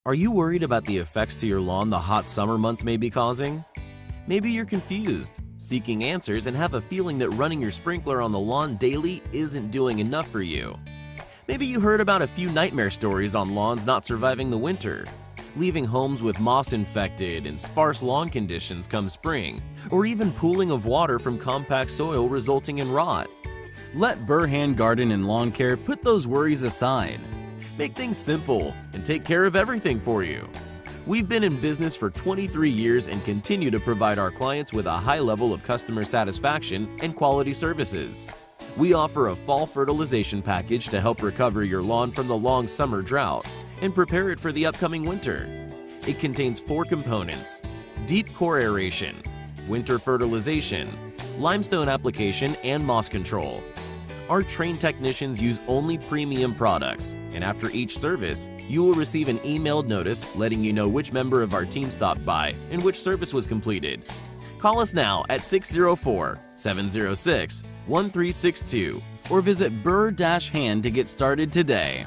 Are you worried about the effects to your lawn the hot summer months may be causing? Maybe you're confused, seeking answers, and have a feeling that running your sprinkler on the lawn daily isn't doing enough for you. Maybe you heard about a few nightmare stories on lawns not surviving the winter, leaving homes with moss-infected and sparse lawn conditions come spring, or even pooling of water from compact soil resulting in rot. Let BUR-HAN Garden and Lawn Care put those worries aside. Make things simple and take care of everything for you. We've been in business for 23 years and continue to provide our clients with a high level of customer satisfaction and quality services. We offer a fall fertilization package to help recover your lawn from the long summer drought and prepare it for the upcoming winter. It contains 4 components: deep core aeration, winter fertilization, limestone application, and moss control. Our trained technicians use only premium products, and after each service, you will receive an emailed notice letting you know which member of our team stopped by and which service was completed. Call us now at 604-706-1362 or visit BUR-HAN to get started today.